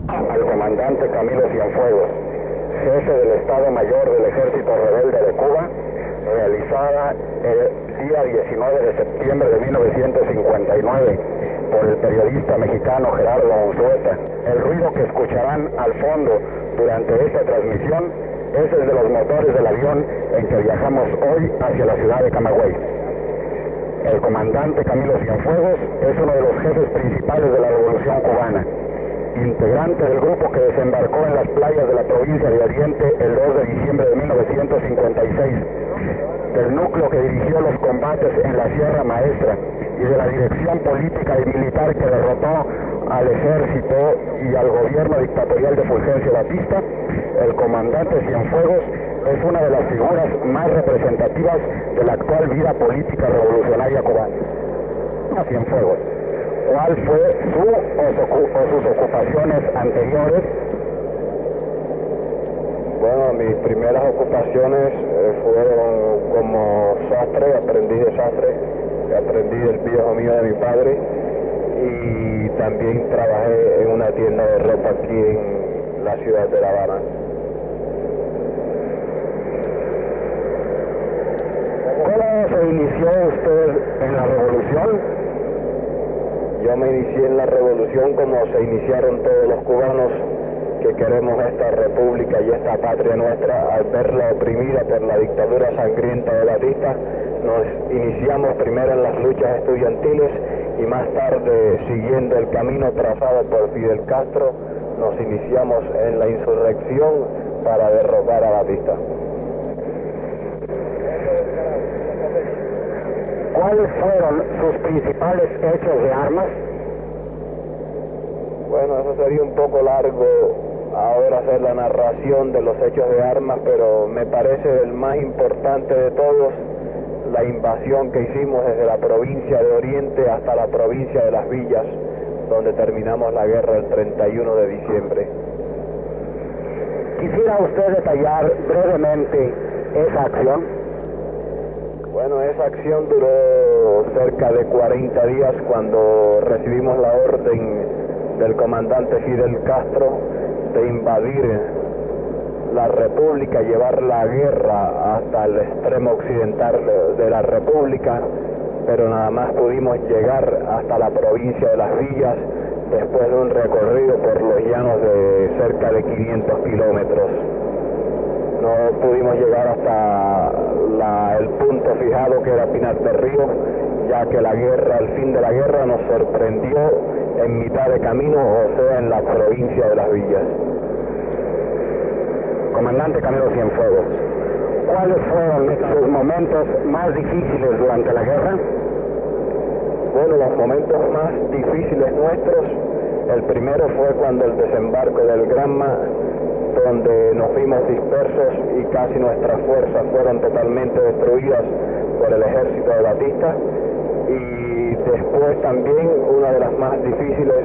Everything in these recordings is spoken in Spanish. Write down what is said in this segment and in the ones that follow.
Al comandante Camilo Cienfuegos, jefe del Estado Mayor del Ejército Rebelde de Cuba, realizada el día 19 de septiembre de 1959 por el periodista mexicano Gerardo Unzueta. El ruido que escucharán al fondo durante esta transmisión es el de los motores del avión en que viajamos hoy hacia la ciudad de Camagüey. El comandante Camilo Cienfuegos es uno de los jefes principales de la Revolución Cubana, integrante del grupo que desembarcó en las playas de la provincia de Oriente el 2 de diciembre de 1956, del núcleo que dirigió los combates en la Sierra Maestra y de la dirección política y militar que derrotó al ejército y al gobierno dictatorial de Fulgencio Batista. El comandante Cienfuegos es una de las figuras más representativas de la actual vida política revolucionaria cubana. Cienfuegos, ¿cuál fue su o sus ocupaciones anteriores? Bueno, mis primeras ocupaciones fueron como sastre, aprendí de sastre, aprendí del viejo mío de mi padre, y también trabajé en una tienda de ropa aquí en la ciudad de La Habana. ¿Cómo se inició usted en la revolución? Yo me inicié en la revolución como se iniciaron todos los cubanos que queremos esta república y esta patria nuestra, al verla oprimida por la dictadura sangrienta de Batista. Nos iniciamos primero en las luchas estudiantiles y más tarde, siguiendo el camino trazado por Fidel Castro, nos iniciamos en la insurrección para derrocar a Batista. ¿Cuáles fueron sus principales hechos de armas? Bueno, eso sería un poco largo ahora hacer la narración de los hechos de armas, pero me parece el más importante de todos la invasión que hicimos desde la provincia de Oriente hasta la provincia de Las Villas, donde terminamos la guerra el 31 de diciembre. ¿Quisiera usted detallar brevemente esa acción? Bueno, esa acción duró cerca de 40 días cuando recibimos la orden del comandante Fidel Castro de invadir la República, llevar la guerra hasta el extremo occidental de la República, pero nada más pudimos llegar hasta la provincia de Las Villas después de un recorrido por los llanos de cerca de 500 kilómetros. No pudimos llegar hasta el punto fijado que era Pinar del Río, ya que la guerra, el fin de la guerra nos sorprendió en mitad de camino, o sea, en la provincia de Las Villas. Comandante Camilo Cienfuegos, ¿cuáles fueron sus momentos más difíciles durante la guerra? Bueno, los momentos más difíciles nuestros, el primero fue cuando el desembarco del Granma, donde nos vimos dispersos y casi nuestras fuerzas fueron totalmente destruidas por el ejército de Batista. Y después también una de las más difíciles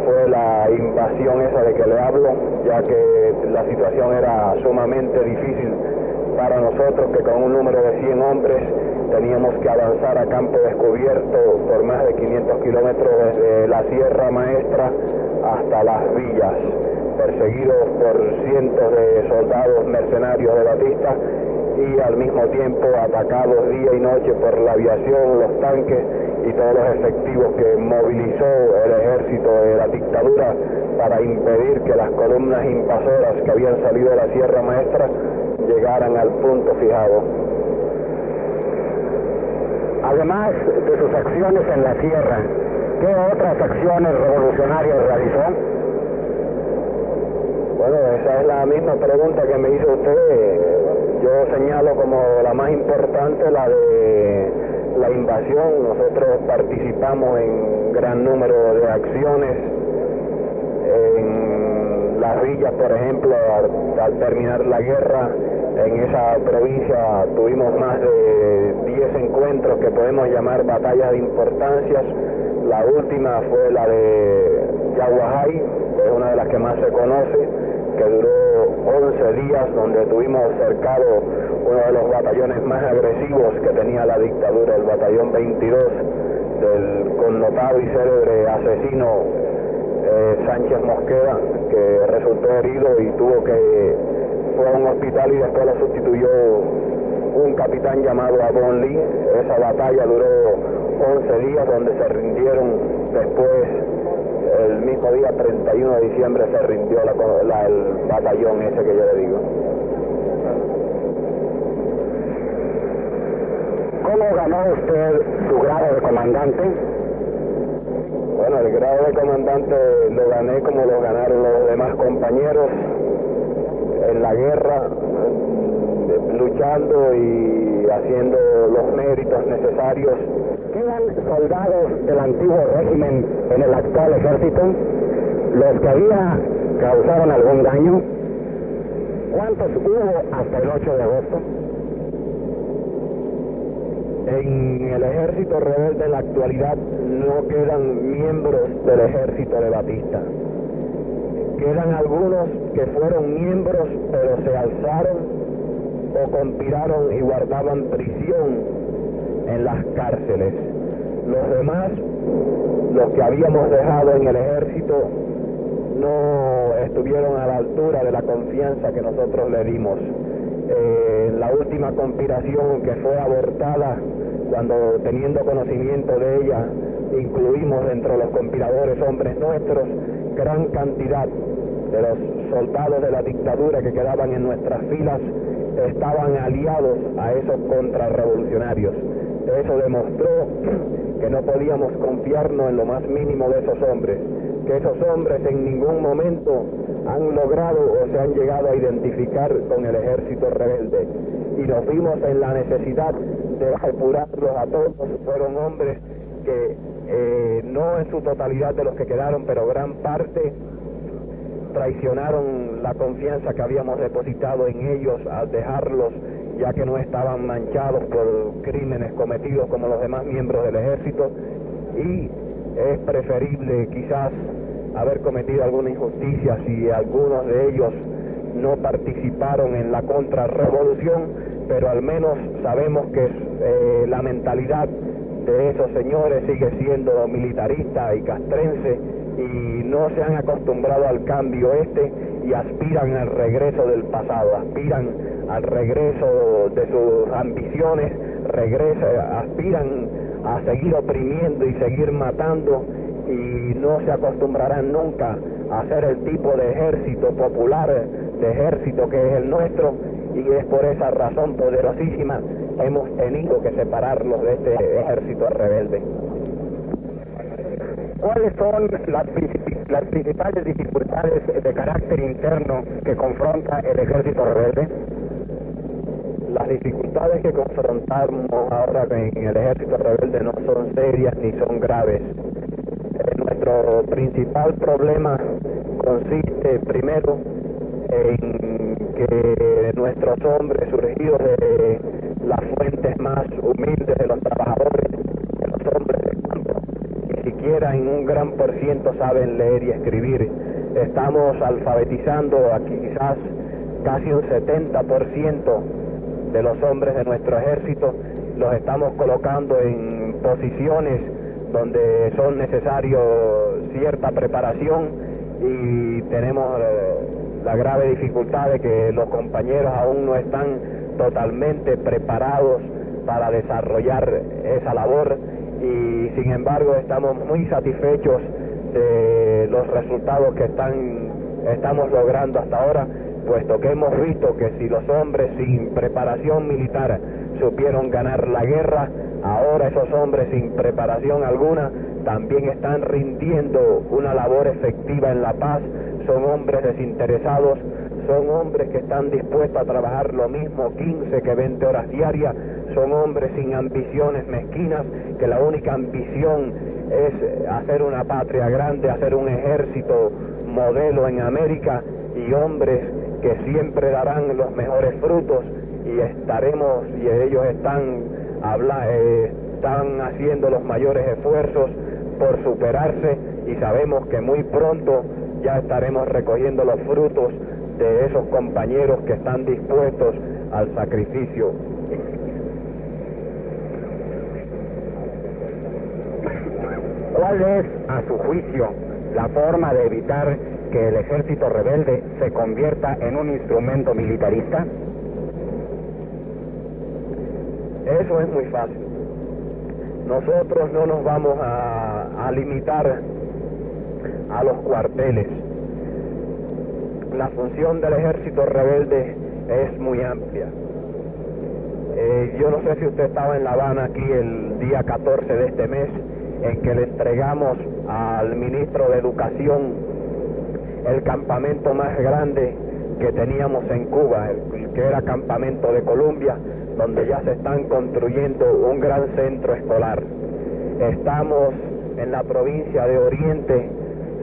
fue la invasión esa de que le hablo, ya que la situación era sumamente difícil para nosotros, que con un número de 100 hombres teníamos que avanzar a campo descubierto por más de 500 kilómetros desde la Sierra Maestra hasta Las Villas, perseguidos por cientos de soldados mercenarios de Batista y al mismo tiempo atacados día y noche por la aviación, los tanques y todos los efectivos que movilizó el ejército de la dictadura para impedir que las columnas invasoras que habían salido de la Sierra Maestra llegaran al punto fijado. Además de sus acciones en la sierra, ¿qué otras acciones revolucionarias realizó? Bueno, esa es la misma pregunta que me hizo usted. Yo señalo como la más importante la de la invasión. Nosotros participamos en gran número de acciones. En Las Villas, por ejemplo, al terminar la guerra, en esa provincia tuvimos más de 10 encuentros que podemos llamar batallas de importancias. La última fue la de Yaguajay, que es una de las que más se conoce, que duró 11 días, donde tuvimos cercado uno de los batallones más agresivos que tenía la dictadura, el batallón 22 del connotado y célebre asesino Sánchez Mosqueda, que resultó herido y fue a un hospital y después lo sustituyó un capitán llamado Abon Lee. Esa batalla duró 11 días, donde se rindieron después, el mismo día 31 de diciembre se rindió el batallón ese que yo le digo. ¿Cómo ganó usted su grado de comandante? Bueno, el grado de comandante lo gané como lo ganaron los demás compañeros en la guerra, luchando y haciendo los méritos necesarios. ¿Quedan soldados del antiguo régimen en el actual ejército? ¿Los que había causaron algún daño? ¿Cuántos hubo hasta el 8 de agosto? En el ejército rebelde en la actualidad no quedan miembros del ejército de Batista. Quedan algunos que fueron miembros pero se alzaron o conspiraron y guardaban prisión en las cárceles. Los demás, los que habíamos dejado en el ejército, no estuvieron a la altura de la confianza que nosotros le dimos. La última conspiración que fue abortada, cuando teniendo conocimiento de ella, incluimos dentro de los conspiradores hombres nuestros, gran cantidad de los soldados de la dictadura que quedaban en nuestras filas estaban aliados a esos contrarrevolucionarios. Eso demostró que no podíamos confiarnos en lo más mínimo de esos hombres, que esos hombres en ningún momento han logrado o se han llegado a identificar con el ejército rebelde, y nos vimos en la necesidad de depurarlos a todos. Fueron hombres que no en su totalidad de los que quedaron, pero gran parte traicionaron la confianza que habíamos depositado en ellos al dejarlos, ya que no estaban manchados por crímenes cometidos como los demás miembros del ejército, y es preferible quizás haber cometido alguna injusticia si algunos de ellos no participaron en la contrarrevolución, pero al menos sabemos que la mentalidad de esos señores sigue siendo militarista y castrense, y no se han acostumbrado al cambio y aspiran al regreso del pasado, aspiran al regreso de sus ambiciones, aspiran a seguir oprimiendo y seguir matando, y no se acostumbrarán nunca a ser el tipo de ejército popular, de ejército que es el nuestro, y es por esa razón poderosísima hemos tenido que separarlos de este ejército rebelde. ¿Cuáles son las principales dificultades de carácter interno que confronta el ejército rebelde? Las dificultades que confrontamos ahora en el ejército rebelde no son serias ni son graves. Nuestro principal problema consiste primero en que nuestros hombres surgidos de las fuentes más humildes de los trabajadores, de los hombres del campo, ni siquiera en un gran por ciento saben leer y escribir. Estamos alfabetizando aquí quizás casi un 70% de los hombres de nuestro ejército, los estamos colocando en posiciones donde son necesarios cierta preparación, y tenemos la grave dificultad de que los compañeros aún no están totalmente preparados para desarrollar esa labor, y sin embargo estamos muy satisfechos de los resultados que estamos logrando hasta ahora, puesto que hemos visto que si los hombres sin preparación militar supieron ganar la guerra, ahora esos hombres sin preparación alguna también están rindiendo una labor efectiva en la paz. Son hombres desinteresados, son hombres que están dispuestos a trabajar lo mismo 15 que 20 horas diarias, son hombres sin ambiciones mezquinas, que la única ambición es hacer una patria grande, hacer un ejército modelo en América, y hombres que siempre darán los mejores frutos, y ellos están haciendo los mayores esfuerzos por superarse, y sabemos que muy pronto ya estaremos recogiendo los frutos de esos compañeros que están dispuestos al sacrificio. ¿Cuál es, a su juicio, la forma de evitar que el ejército rebelde se convierta en un instrumento militarista? Eso es muy fácil. Nosotros no nos vamos a limitar a los cuarteles. La función del ejército rebelde es muy amplia. Yo no sé si usted estaba en La Habana aquí el día 14 de este mes, en que le entregamos al ministro de Educación el campamento más grande que teníamos en Cuba, el que era Campamento de Columbia, donde ya se están construyendo un gran centro escolar. Estamos en la provincia de Oriente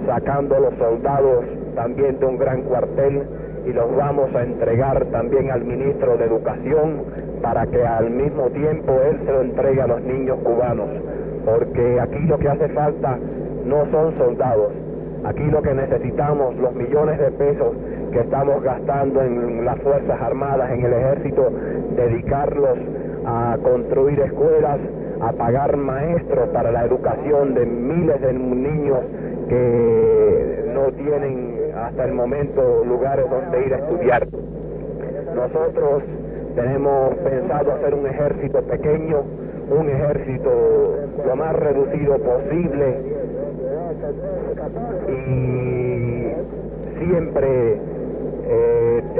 sacando los soldados también de un gran cuartel y los vamos a entregar también al ministro de Educación para que al mismo tiempo él se lo entregue a los niños cubanos, porque aquí lo que hace falta no son soldados, aquí lo que necesitamos, los millones de pesos que estamos gastando en las Fuerzas Armadas, en el Ejército, dedicarlos a construir escuelas, a pagar maestros para la educación de miles de niños que no tienen hasta el momento lugares donde ir a estudiar. Nosotros tenemos pensado hacer un ejército pequeño, un ejército lo más reducido posible, y siempre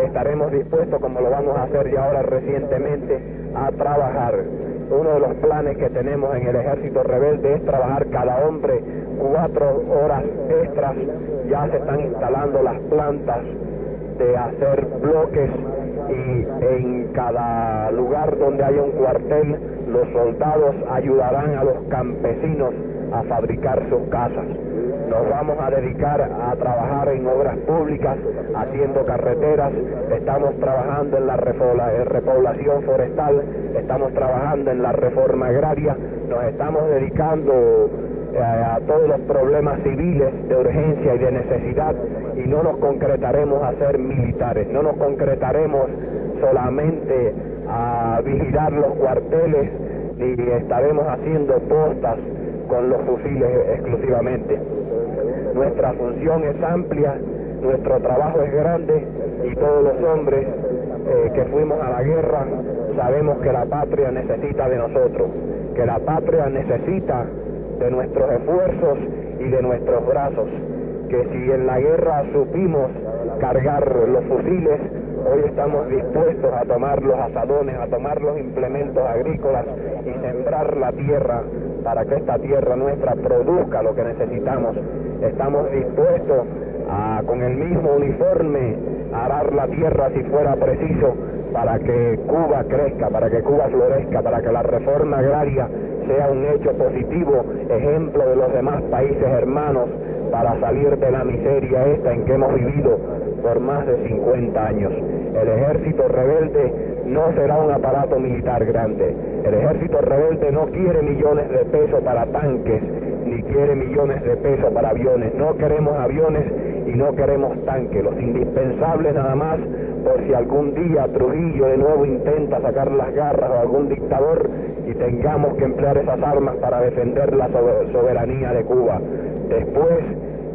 estaremos dispuestos, como lo vamos a hacer ya ahora recientemente, a trabajar. Uno de los planes que tenemos en el ejército rebelde es trabajar cada hombre 4 horas extras. Ya se están instalando las plantas de hacer bloques, y en cada lugar donde haya un cuartel, los soldados ayudarán a los campesinos a fabricar sus casas. Nos vamos a dedicar a trabajar en obras públicas, haciendo carreteras, estamos trabajando en la repoblación forestal, estamos trabajando en la reforma agraria, nos estamos dedicando a todos los problemas civiles de urgencia y de necesidad, y no nos concretaremos a ser militares, no nos concretaremos solamente a vigilar los cuarteles, ni estaremos haciendo postas con los fusiles exclusivamente. Nuestra función es amplia, nuestro trabajo es grande, y todos los hombres que fuimos a la guerra sabemos que la patria necesita de nosotros, que la patria necesita de nuestros esfuerzos y de nuestros brazos, que si en la guerra supimos cargar los fusiles, hoy estamos dispuestos a tomar los azadones, a tomar los implementos agrícolas y sembrar la tierra para que esta tierra nuestra produzca lo que necesitamos. Estamos dispuestos a, con el mismo uniforme, arar la tierra si fuera preciso, para que Cuba crezca, para que Cuba florezca, para que la reforma agraria sea un hecho positivo, ejemplo de los demás países hermanos, para salir de la miseria esta en que hemos vivido por más de 50 años. El ejército rebelde no será un aparato militar grande. El ejército rebelde no quiere millones de pesos para tanques, ni quiere millones de pesos para aviones. No queremos aviones y no queremos tanques, los indispensables nada más, por si algún día Trujillo de nuevo intenta sacar las garras, o algún dictador, y tengamos que emplear esas armas para defender la soberanía de Cuba. Después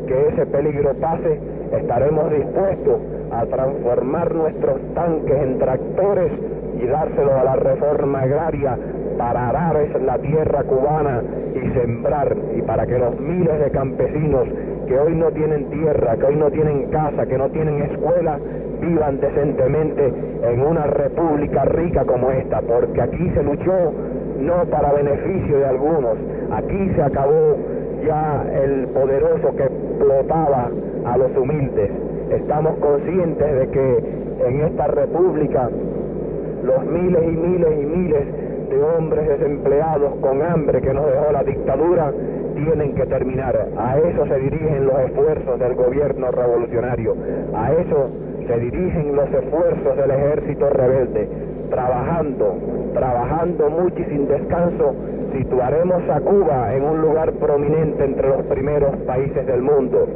que ese peligro pase, estaremos dispuestos a transformar nuestros tanques en tractores y dárselos a la reforma agraria para arar la tierra cubana y sembrar, y para que los miles de campesinos que hoy no tienen tierra, que hoy no tienen casa, que no tienen escuela, vivan decentemente en una república rica como esta, porque aquí se luchó no para beneficio de algunos, aquí se acabó ya el poderoso que explotaba a los humildes. Estamos conscientes de que en esta república los miles y miles y miles de hombres desempleados con hambre que nos dejó la dictadura tienen que terminar. A eso se dirigen los esfuerzos del gobierno revolucionario, a eso se dirigen los esfuerzos del ejército rebelde. Trabajando mucho y sin descanso, situaremos a Cuba en un lugar prominente entre los primeros países del mundo.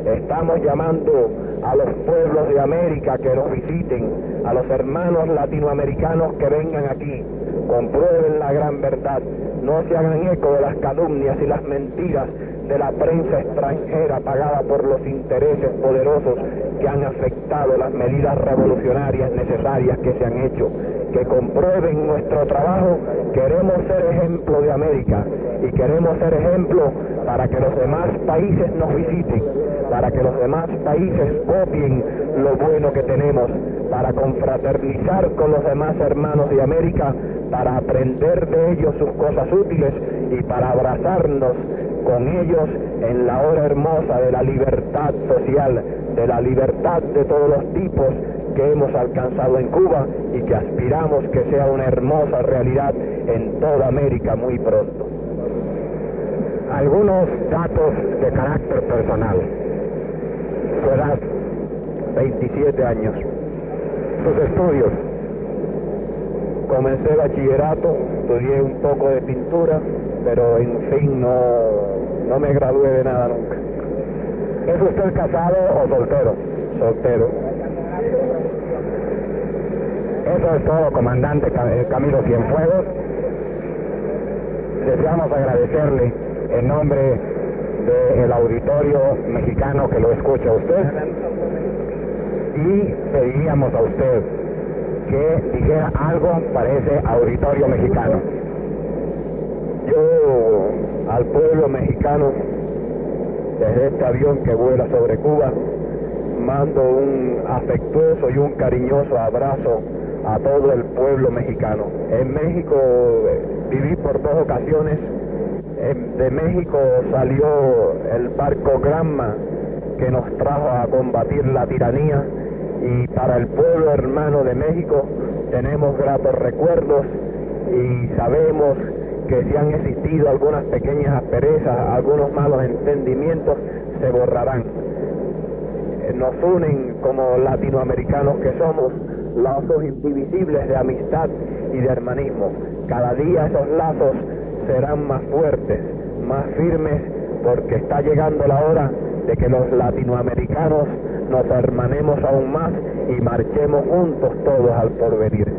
Estamos llamando a los pueblos de América que nos visiten, a los hermanos latinoamericanos que vengan aquí, comprueben la gran verdad, no se hagan eco de las calumnias y las mentiras de la prensa extranjera pagada por los intereses poderosos que han afectado las medidas revolucionarias necesarias que se han hecho, que comprueben nuestro trabajo. Queremos ser ejemplo de América y queremos ser ejemplo para que los demás países nos visiten, para que los demás países copien lo bueno que tenemos, para confraternizar con los demás hermanos de América, para aprender de ellos sus cosas útiles y para abrazarnos con ellos en la hora hermosa de la libertad social, de la libertad de todos los tipos que hemos alcanzado en Cuba y que aspiramos que sea una hermosa realidad en toda América muy pronto. Algunos datos de carácter personal. Su edad, 27 años. sus estudios. Comencé bachillerato, estudié un poco de pintura, pero en fin no me gradué de nada nunca. ¿Es usted casado o soltero? Soltero. Eso es todo, comandante Camilo Cienfuegos. Deseamos agradecerle en nombre del auditorio mexicano que lo escucha a usted y pediríamos a usted que dijera algo para ese auditorio mexicano. Yo al pueblo mexicano, desde este avión que vuela sobre Cuba, mando un afectuoso y un cariñoso abrazo a todo el pueblo mexicano. En México viví por 2 ocasiones. De México salió el barco Granma que nos trajo a combatir la tiranía, y para el pueblo hermano de México tenemos gratos recuerdos y sabemos que si han existido algunas pequeñas asperezas, algunos malos entendimientos, se borrarán. Nos unen como latinoamericanos que somos lazos indivisibles de amistad y de hermanismo. Cada día esos lazos serán más fuertes, más firmes, porque está llegando la hora de que los latinoamericanos nos hermanemos aún más y marchemos juntos todos al porvenir.